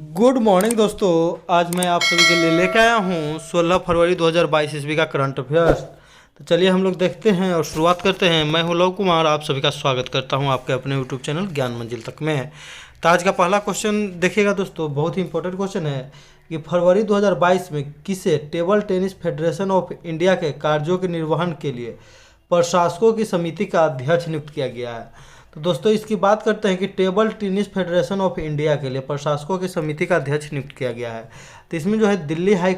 Good morning दोस्तों। आज मैं आप सभी के लिए लेकर आया हूँ 16 फरवरी 2022 ईस्वी का करंट अफेयर्स। तो चलिए हम लोग देखते हैं और शुरुआत करते हैं। मैं हूँ लव कुमार, आप सभी का स्वागत करता हूँ आपके अपने यूट्यूब चैनल ज्ञान मंजिल तक में। तो आज का पहला क्वेश्चन देखिएगा दोस्तों, बहुत ही इंपॉर्टेंट क्वेश्चन है कि फरवरी 2022 में किसे table tennis federation of India के कार्यों के निर्वहन के लिए प्रशासकों की समिति का अध्यक्ष नियुक्त किया गया है। तो दोस्तों इसकी बात करते हैं कि table tennis federation of India के लिए प्रशासकों की समिति का अध्यक्ष नियुक्त किया गया है। तो इसमें जो है दिल्ली हाई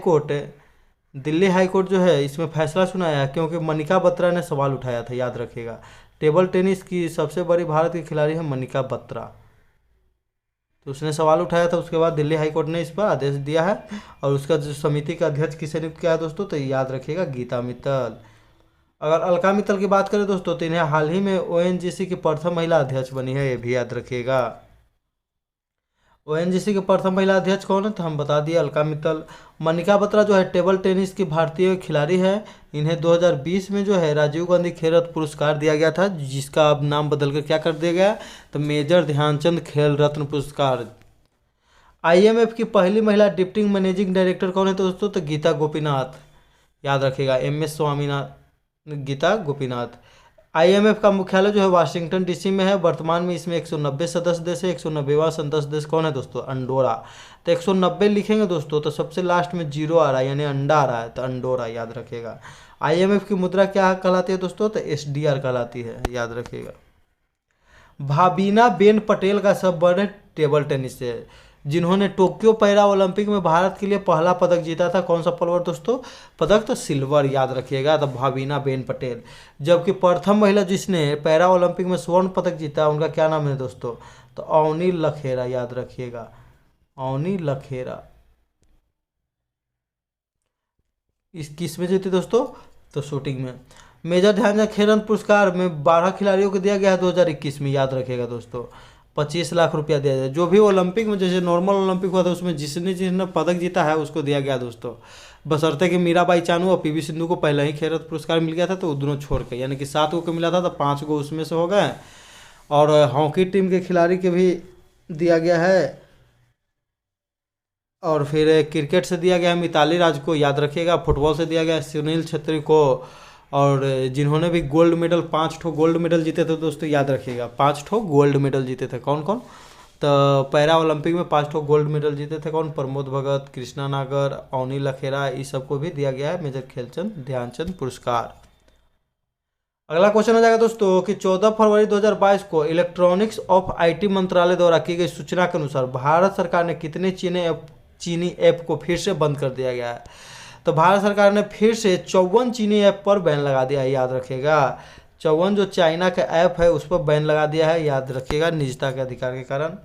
कोर्ट जो है इसमें फैसला सुनाया है, क्योंकि मनिका बत्रा ने सवाल उठाया था, याद रखिएगा। टेबल टेनिस की सबसे बड़ी भारत की खिलाड़ी है मनिका बत्रा, तो उसने सवाल उठाया था। उसके बाद दिल्ली हाई कोर्ट ने इस पर आदेश दिया है। और उसका जो समिति का अध्यक्ष किसे नियुक्त किया है दोस्तों, तो याद रखिएगा गीता मित्तल। अगर अलका मित्तल की बात करें दोस्तों, तो इन्हें हाल ही में ओएनजीसी की प्रथम महिला अध्यक्ष बनी है, ये भी याद रखिएगा। ओएनजीसी के प्रथम महिला अध्यक्ष कौन है, तो हम बता दिए अलका मित्तल। मनिका बत्रा जो है टेबल टेनिस की भारतीय खिलाड़ी है। इन्हें 2020 में जो है राजीव गांधी खेल रत्न पुरस्कार दिया गया था, जिसका अब नाम बदलकर क्या कर दिया गया, तो मेजर ध्यानचंद खेल रत्न पुरस्कार। आईएमएफ की पहली महिला डिप्टी मैनेजिंग डायरेक्टर कौन है दोस्तों, तो गीता गोपीनाथ, याद रखिएगा। एमएस स्वामीनाथन, गीता गोपीनाथ। आईएमएफ का मुख्यालय जो है वाशिंगटन डीसी में है। वर्तमान में इसमें 190 सदस्य देश है। 190वां सदस्य देश कौन है दोस्तों, अंडोरा। तो 190 लिखेंगे दोस्तों तो सबसे लास्ट में जीरो आ रहा है, यानी अंडा आ रहा है, तो अंडोरा, याद रखिएगा। आईएमएफ की मुद्रा क्या कहलाती है दोस्तों, तो एसडीआर कहलाती है, याद रखिएगा। भाबीना बेन पटेल का सबवर्ग टेबल टेनिस से, जिन्होंने टोक्यो पैरा ओलंपिक में भारत के लिए पहला पदक जीता था। कौन सा पलवर दोस्तों, पदक तो सिल्वर, याद रखिएगा, तो भाबीना बेन पटेल। जबकि प्रथम महिला जिसने पैरा ओलंपिक में स्वर्ण पदक जीता, उनका क्या नाम है दोस्तों, तो अवनी लखेरा, याद रखिएगा, अवनी लखेरा। इस किस में जीती दोस्तों, तो शूटिंग में। मेजर ध्यानचंद खेल रत्न पुरस्कार में 12 खिलाड़ियों को दिया गया है 2021 में, याद रखिएगा दोस्तों। 25 लाख रुपया दिया जाए। जो भी ओलंपिक में, जैसे नॉर्मल ओलंपिक हुआ था, उसमें जिसने पदक जीता है उसको दिया गया दोस्तों, बशर्ते कि मीराबाई चानू और पीवी सिंधु को पहले ही खेल रत्न पुरस्कार मिल गया था, तो दोनों छोड़ के, यानी कि 7 को मिला था, तो 5 को उसमें से हो गए। और हॉकी टीम के खिलाड़ी के भी दिया गया है। और फिर क्रिकेट से दिया गया है मिताली राज को, याद रखिएगा। फुटबॉल से दिया गया है सुनील छेत्री को। और जिन्होंने भी गोल्ड मेडल, 5 ठो गोल्ड मेडल जीते थे दोस्तों, याद रखिएगा, 5 ठो गोल्ड मेडल जीते थे। कौन कौन, तो पैरा ओलंपिक में 5 ठो गोल्ड मेडल जीते थे कौन, प्रमोद भगत, कृष्णा नागर, अवनी लखेरा, इस सबको भी दिया गया है मेजर खेलचंद ध्यानचंद पुरस्कार। अगला क्वेश्चन हो जाएगा दोस्तों कि 14 फरवरी 2022 को इलेक्ट्रॉनिक्स ऑफ आईटी मंत्रालय द्वारा की गई सूचना के अनुसार भारत सरकार ने कितने चीनी ऐप को फिर से बंद कर दिया गया है। तो भारत सरकार ने फिर से 54 चीनी ऐप पर बैन लगा दिया है, याद रखिएगा। 54 जो चाइना का ऐप है उस पर बैन लगा दिया है, याद रखिएगा, निजता के अधिकार के कारण।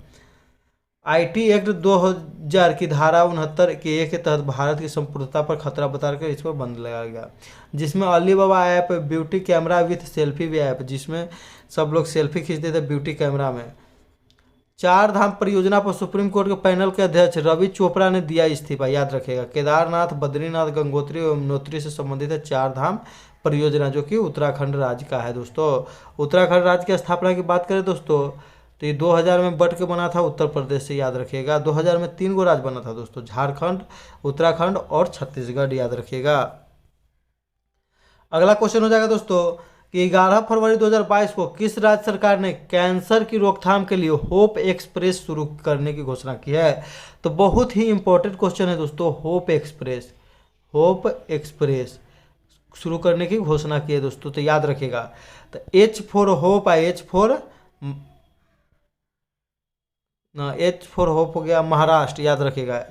आईटी एक्ट 2000 की धारा 69 के ए के तहत भारत की संपूर्णता पर खतरा बताकर इस पर बंद लगाया गया, जिसमें Alibaba app, beauty camera with selfie भी ऐप, जिसमें सब लोग सेल्फी खींचते थे ब्यूटी कैमरा में। 4 धाम परियोजना पर सुप्रीम कोर्ट के पैनल के अध्यक्ष रवि चोपड़ा ने दिया इस्तीफा, याद रखेगा। केदारनाथ, बद्रीनाथ, गंगोत्री और यमुनोत्री से संबंधित है 4 धाम परियोजना, जो कि उत्तराखंड राज्य का है दोस्तों। उत्तराखंड राज्य की स्थापना की बात करें दोस्तों, तो ये 2000 में बट के बना था उत्तर प्रदेश से, याद रखिएगा। 2000 में 3 गो राज्य बना था दोस्तों, झारखंड, उत्तराखंड और छत्तीसगढ़, याद रखिएगा। अगला क्वेश्चन हो जाएगा दोस्तों कि 11 फरवरी 2022 को किस राज्य सरकार ने कैंसर की रोकथाम के लिए होप एक्सप्रेस शुरू करने की घोषणा की है। तो बहुत ही इंपॉर्टेंट क्वेश्चन है दोस्तों, होप एक्सप्रेस शुरू करने की घोषणा की है दोस्तों, तो याद रखिएगा। तो एच फॉर होप है, एच फॉर होप हो गया महाराष्ट्र, याद रखिएगा।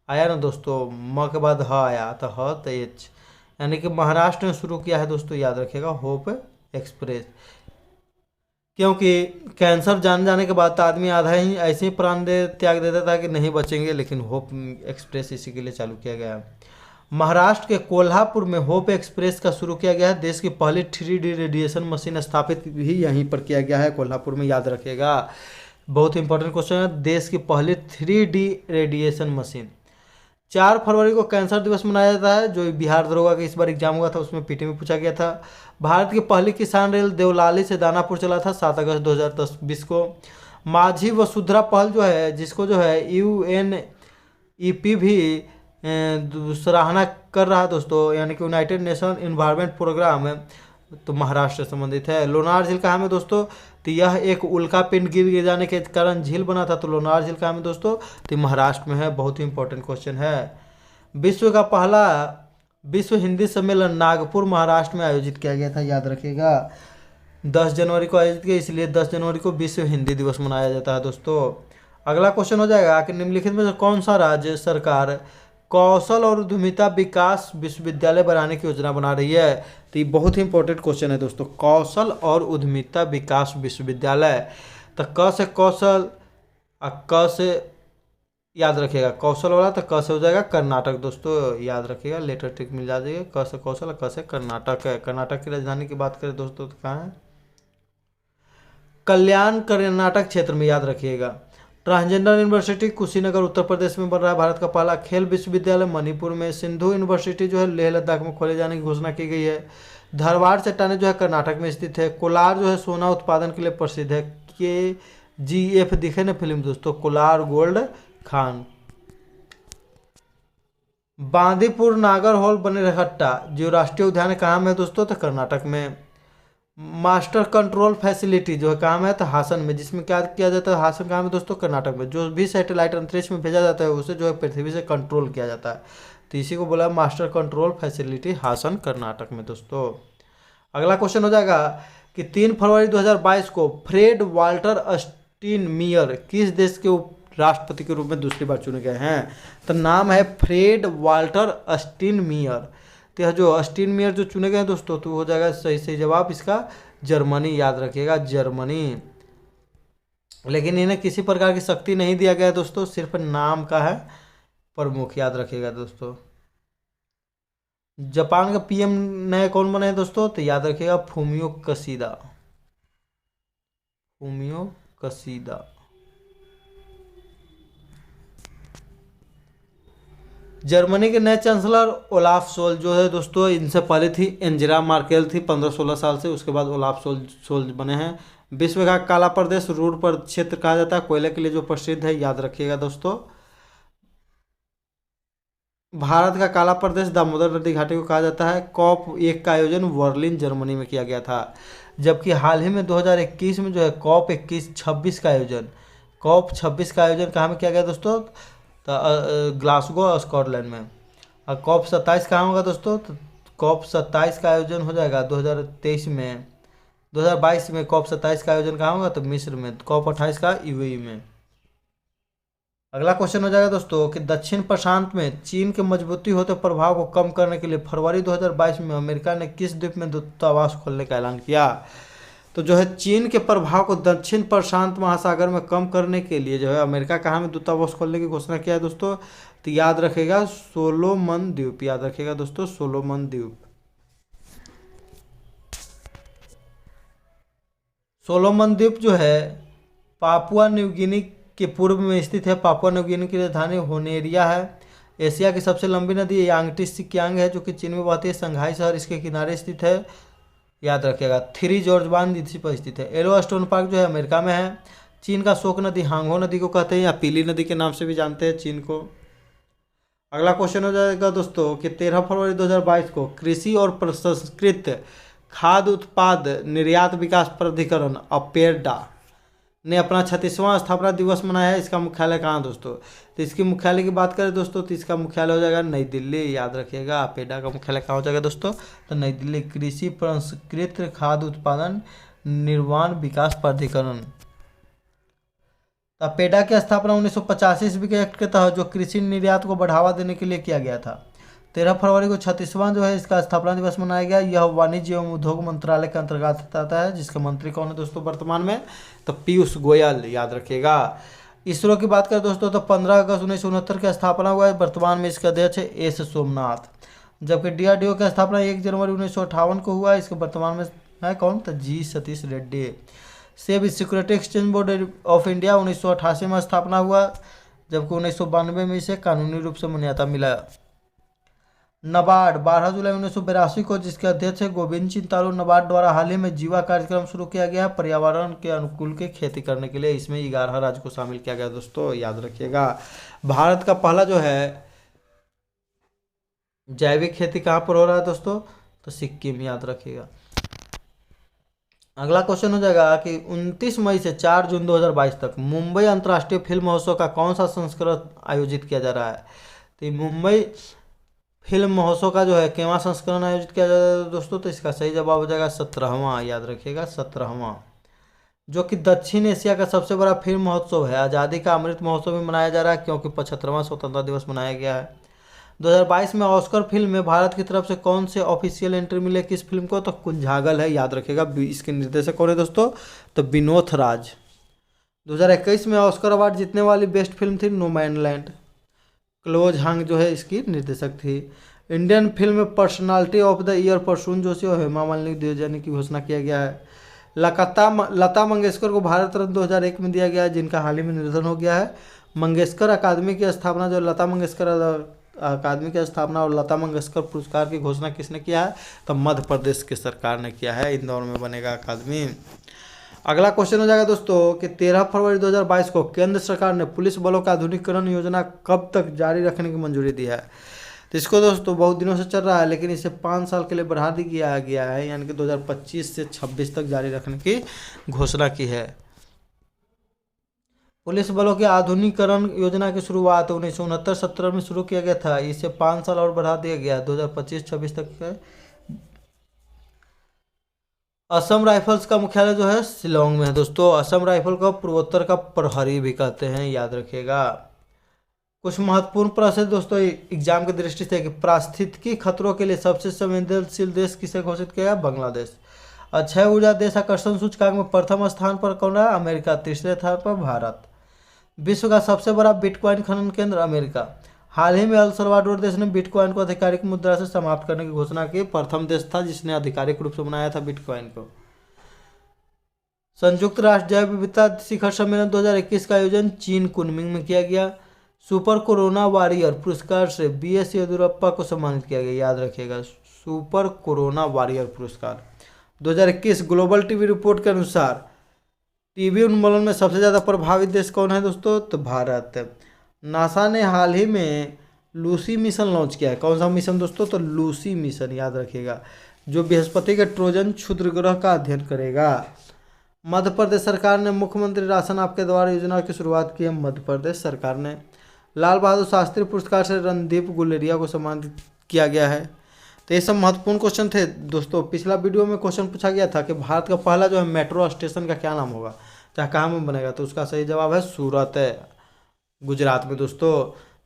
आया ना दोस्तों, म के बाद ह आया, तो ह तो एच, यानी कि महाराष्ट्र ने शुरू किया है दोस्तों, याद रखिएगा, होप एक्सप्रेस। क्योंकि कैंसर जान जाने के बाद तो आदमी आधा ही ऐसे ही प्राण त्याग देता था कि नहीं बचेंगे, लेकिन होप एक्सप्रेस इसी के लिए चालू किया गया है। महाराष्ट्र के कोल्हापुर में होप एक्सप्रेस का शुरू किया गया है। देश की पहली 3D रेडिएशन मशीन स्थापित भी यहीं पर किया गया है, कोल्हापुर में, याद रखिएगा। बहुत इंपॉर्टेंट क्वेश्चन है, देश की पहली 3D रेडिएशन मशीन। 4 फरवरी को कैंसर दिवस मनाया जाता है, जो बिहार दरोगा का इस बार एग्जाम हुआ था, उसमें पीटी में पूछा गया था। भारत की पहली किसान रेल देवलाली से दानापुर चला था 7 अगस्त 2020 को। माझी वसुंधरा पहल जो है, जिसको जो है UNEP भी सराहना कर रहा है दोस्तों, यानी कि यूनाइटेड नेशन इन्वायरमेंट प्रोग्राम है, तो महाराष्ट्र से संबंधित है। लोनार झील कहाँ में दोस्तों, तो यह एक उल्का पिंड गिर जाने के कारण झील बना था, तो लोनार झील कहाँ में दोस्तों, तो महाराष्ट्र में है। बहुत ही इंपॉर्टेंट क्वेश्चन है। विश्व का पहला विश्व हिंदी सम्मेलन नागपुर महाराष्ट्र में आयोजित किया गया था, याद रखिएगा। 10 जनवरी को आयोजित किया, इसलिए 10 जनवरी को विश्व हिंदी दिवस मनाया जाता है दोस्तों। अगला क्वेश्चन हो जाएगा कि निम्नलिखित में से कौन सा राज्य सरकार कौशल और उद्यमिता विकास विश्वविद्यालय बनाने की योजना बना रही है, तो ये बहुत ही इंपॉर्टेंट क्वेश्चन है दोस्तों। कौशल और उद्यमिता विकास विश्वविद्यालय, तो क से कौशल और क से याद रखिएगा, कौशल वाला तो क से हो जाएगा कर्नाटक दोस्तों, याद रखिएगा, लेटर ट्रिक मिल जाएगी। क से कौशल और क से कर्नाटक है। कर्नाटक की राजधानी की बात करें दोस्तों तो कहाँ है, कल्याण कर्नाटक क्षेत्र में, याद रखिएगा। ट्रांसजेंडर यूनिवर्सिटी कुशीनगर उत्तर प्रदेश में बन रहा है भारत का पहला। खेल विश्वविद्यालय मणिपुर में। सिंधु यूनिवर्सिटी जो है लेह लद्दाख में खोले जाने की घोषणा की गई है। धारवाड़ चट्टानें जो है कर्नाटक में स्थित है। कोलार जो है सोना उत्पादन के लिए प्रसिद्ध है। KGF दिखे ना फिल्म दोस्तों, कोलार गोल्ड खान। बांदीपुर नागरहोल बनीरघट्टा जो राष्ट्रीय उद्यान है कहाँ में है दोस्तों, तो कर्नाटक में। मास्टर कंट्रोल फैसिलिटी जो है कहाँ में है, तो हासन में, जिसमें क्या किया जाता है, हासन कहाँ में दोस्तों, कर्नाटक में। जो भी सैटेलाइट अंतरिक्ष में भेजा जाता है उसे जो है पृथ्वी से कंट्रोल किया जाता है, तो इसी को बोला master control facility, Hassan Karnataka में दोस्तों। अगला क्वेश्चन हो जाएगा कि 3 फरवरी 2022 को फ्रेड वाल्टर स्टीनमीयर किस देश के राष्ट्रपति के रूप में दूसरी बार चुने गए हैं, तो नाम है फ्रेड वाल्टर स्टीनमीयर। तो यह जो स्टीनमीयर जो चुने गए हैं दोस्तों, तो हो जाएगा सही जवाब इसका जर्मनी, याद रखिएगा जर्मनी। लेकिन इन्हें किसी प्रकार की शक्ति नहीं दिया गया है दोस्तों, सिर्फ नाम का है प्रमुख, याद रखिएगा दोस्तों। जापान का PM नए कौन बने हैं दोस्तों, तो याद रखिएगा फूमियो कशीदा, फूमियो कशीदा। जर्मनी के नए चांसलर ओलाफ सोल जो है दोस्तों, इनसे पहले थी एंजेला मार्केल थी 15-16 साल से, उसके बाद ओलाफ सोल बने हैं। विश्व का काला प्रदेश रूर पर क्षेत्र कहा जाता है, कोयले के लिए जो प्रसिद्ध है, याद रखिएगा दोस्तों। भारत का काला प्रदेश दामोदर नदी घाटी को कहा जाता है। COP1 का आयोजन बर्लिन जर्मनी में किया गया था, जबकि हाल ही में 2021 में जो है COP26 का आयोजन, COP26 का आयोजन कहाँ में किया गया दोस्तों, तो ग्लासगो स्कॉटलैंड में। और COP27 कहाँ होगा दोस्तों, तो COP27 का आयोजन हो जाएगा 2022 में COP27 का आयोजन कहाँ होगा, तो मिस्र में। COP28 का UAE में। अगला क्वेश्चन हो जाएगा दोस्तों कि दक्षिण प्रशांत में चीन के मजबूती होते प्रभाव को कम करने के लिए फरवरी 2022 में अमेरिका ने किस द्वीप में दूतावास खोलने का ऐलान किया, तो जो है चीन के प्रभाव को दक्षिण प्रशांत महासागर में कम करने के लिए जो है अमेरिका कहाँ में दूतावास खोलने की घोषणा किया है दोस्तों, तो याद रखेगा सोलोमन द्वीप, याद रखेगा दोस्तों सोलोमन द्वीप। सोलोमन द्वीप जो है पापुआ न्यू गिनी के पूर्व में स्थित है। पापुआ न्यू गिनी की राजधानी होनेरिया है। एशिया की सबसे लंबी नदी यांगटी सिकियांग है, जो कि चीन में बहती है। संघाई शहर इसके किनारे स्थित है, याद रखिएगा। 3 जॉर्ज बांध इसी पर स्थित है। येलो स्टोन पार्क जो है अमेरिका में है। चीन का शोक नदी हांगहो नदी को कहते हैं, या पीली नदी के नाम से भी जानते हैं चीन को। अगला क्वेश्चन हो जाएगा दोस्तों कि 13 फरवरी 2022 को कृषि और प्रसंस्कृत खाद्य उत्पाद निर्यात विकास प्राधिकरण अपेडा ने अपना 36वां स्थापना दिवस मनाया है। इसका मुख्यालय कहाँ दोस्तों, तो इसकी मुख्यालय की बात करें दोस्तों तो इसका मुख्यालय हो जाएगा नई दिल्ली, याद रखिएगा। अपेडा का मुख्यालय कहाँ हो जाएगा दोस्तों, तो नई दिल्ली। कृषि प्रसंस्कृत खाद्य उत्पादन निर्माण विकास प्राधिकरण। अपेडा की स्थापना 1985 ईस्वी के एक्ट के तहत जो कृषि निर्यात को बढ़ावा देने के लिए किया गया था। 13 फरवरी को 36वां जो है इसका स्थापना दिवस मनाया गया। यह वाणिज्य एवं उद्योग मंत्रालय के अंतर्गत आता है, जिसके मंत्री कौन है दोस्तों वर्तमान में, तो पीयूष गोयल, याद रखिएगा। इसरो की बात करें दोस्तों तो 15 अगस्त 1969 की स्थापना हुआ है। वर्तमान में इसके अध्यक्ष है एस सोमनाथ। जबकि DRDO की स्थापना 1 जनवरी 1958 को हुआ है। इसके वर्तमान में है कौन, तो जी Satish Reddy. SEBI security exchange board of India 1988 में स्थापना हुआ, जबकि 1992 में इसे कानूनी रूप से मान्यता मिला। नबार्ड 12 जुलाई 1982 को, जिसके अध्यक्ष है गोविंद चिंतालू। नबार्ड द्वारा हाल ही में जीवा कार्यक्रम शुरू किया गया है, पर्यावरण के अनुकूल के खेती करने के लिए। इसमें 11 राज्य को शामिल किया गया दोस्तों, याद रखिएगा। भारत का पहला जो है जैविक खेती कहाँ पर हो रहा है दोस्तों, तो सिक्किम, याद रखिएगा। अगला क्वेश्चन हो जाएगा कि 29 मई से 4 जून 2022 तक मुंबई अंतर्राष्ट्रीय फिल्म महोत्सव का कौन सा संस्करण आयोजित किया जा रहा है। तो ये मुंबई फिल्म महोत्सव का जो है केवां संस्करण आयोजित किया जा रहा है दोस्तों, तो इसका सही जवाब हो जाएगा 17वां, याद रखिएगा 17वां, जो कि दक्षिण एशिया का सबसे बड़ा फिल्म महोत्सव है। आज़ादी का अमृत महोत्सव भी मनाया जा रहा है क्योंकि 75वां स्वतंत्रता दिवस मनाया गया है। 2022 में ऑस्कर फिल्म में भारत की तरफ से कौन से ऑफिशियल एंट्री मिले किस फिल्म को, तो कुंजागल है, याद रखिएगा। इसके निर्देशक कौन है दोस्तों, तो विनोद राज। 2021 में ऑस्कर अवार्ड जीतने वाली बेस्ट फिल्म थी नोमैनलैंड। क्लोज हंग जो है इसकी निर्देशक थी। Indian film personality of the year Prasoon Joshi और हेमा मालिनी दिए जाने की घोषणा किया गया है। लता मंगेशकर को भारत रत्न 2001 में दिया गया है, जिनका हाल ही में निधन हो गया है। मंगेशकर अकादमी की स्थापना, जो लता मंगेशकर अकादमी की स्थापना और लता मंगेशकर पुरस्कार की घोषणा किसने किया है, तो मध्य प्रदेश की सरकार ने किया है। इंदौर में बनेगा अकादमी। अगला क्वेश्चन हो जाएगा दोस्तों कि 13 फरवरी 2022 को केंद्र सरकार ने पुलिस बलों का आधुनिकीकरण योजना कब तक जारी रखने की मंजूरी दी है। तो इसको दोस्तों बहुत दिनों से चल रहा है, लेकिन इसे 5 साल के लिए बढ़ा दिया गया है, यानी कि 2025 से 26 तक जारी रखने की घोषणा की है। पुलिस बलों के आधुनिकीकरण योजना की शुरुआत 1969-70 में शुरू किया गया था। इसे 5 साल और बढ़ा दिया गया 2025-26 तक। असम राइफल्स का मुख्यालय जो है शिलोंग में है दोस्तों। असम राइफल को पूर्वोत्तर का प्रहरी भी कहते हैं, याद रखिएगा। कुछ महत्वपूर्ण प्रश्न दोस्तों एग्जाम की दृष्टि से कि पारिस्थितिकी खतरों के लिए सबसे संवेदनशील देश किसे घोषित किया है, बांग्लादेश। अक्षय ऊर्जा देश आकर्षण सूचकांक में प्रथम स्थान पर कौन रहा, अमेरिका। तीसरे स्थान पर भारत। विश्व का सबसे बड़ा बिटकॉइन खनन केंद्र, अमेरिका। हाल ही में अल सल्वाडोर देश ने बिटकॉइन को आधिकारिक मुद्रा से समाप्त करने की घोषणा की। प्रथम देश था जिसने आधिकारिक रूप से बनाया था बिटकॉइन को। संयुक्त राष्ट्र जैव विविधता शिखर सम्मेलन 2021 का आयोजन चीन कुनमिंग में किया गया। सुपर कोरोना वॉरियर पुरस्कार से BS येदियुरप्पा को सम्मानित किया गया, याद रखिएगा। सुपर कोरोना वॉरियर पुरस्कार 2021 ग्लोबल टीवी रिपोर्ट के अनुसार टीबी उन्मूलन में सबसे ज़्यादा प्रभावित देश कौन है दोस्तों, तो भारत। नासा ने हाल ही में लूसी मिशन लॉन्च किया है। कौन सा मिशन दोस्तों, तो लूसी मिशन, याद रखिएगा, जो बृहस्पति के ट्रोजन क्षुद्र ग्रह का अध्ययन करेगा। मध्य प्रदेश सरकार ने मुख्यमंत्री राशन आपके द्वारा योजना की शुरुआत की है, मध्य प्रदेश सरकार ने। लाल बहादुर शास्त्री पुरस्कार से रणदीप गुलेरिया को सम्मानित किया गया है। तो ये सब महत्वपूर्ण क्वेश्चन थे दोस्तों। पिछला वीडियो में क्वेश्चन पूछा गया था कि भारत का पहला जो है मेट्रो स्टेशन का क्या नाम होगा, चाहे कहाँ में बनेगा, तो उसका सही जवाब है सूरत है, गुजरात में दोस्तों।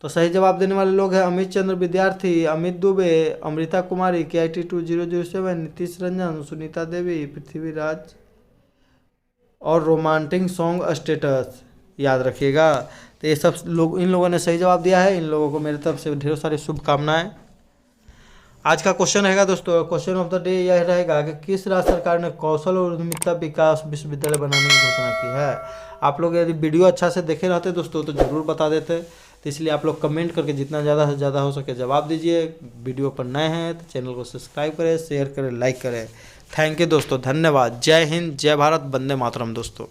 तो सही जवाब देने वाले लोग हैं अमित चंद्र विद्यार्थी, अमित दुबे, अमृता कुमारी, KIT 2007, नीतीश रंजन, सुनीता देवी, पृथ्वीराज और रोमांटिक सॉन्ग स्टेटस, याद रखिएगा। तो ये सब लोग, इन लोगों ने सही जवाब दिया है। इन लोगों को मेरी तरफ से ढेरों सारी शुभकामनाएं। आज का क्वेश्चन रहेगा दोस्तों, क्वेश्चन ऑफ द डे यह रहेगा कि किस राज्य सरकार ने कौशल और उद्यमिता विकास विश्वविद्यालय बनाने की घोषणा की है। आप लोग यदि वीडियो अच्छा से देखे रहते दोस्तों तो ज़रूर बता देते। तो इसलिए आप लोग कमेंट करके जितना ज़्यादा से ज़्यादा हो सके जवाब दीजिए। वीडियो पर नए हैं तो चैनल को सब्सक्राइब करें, शेयर करें, लाइक करें। थैंक यू दोस्तों, धन्यवाद। जय हिंद, जय भारत, वंदे मातरम दोस्तों।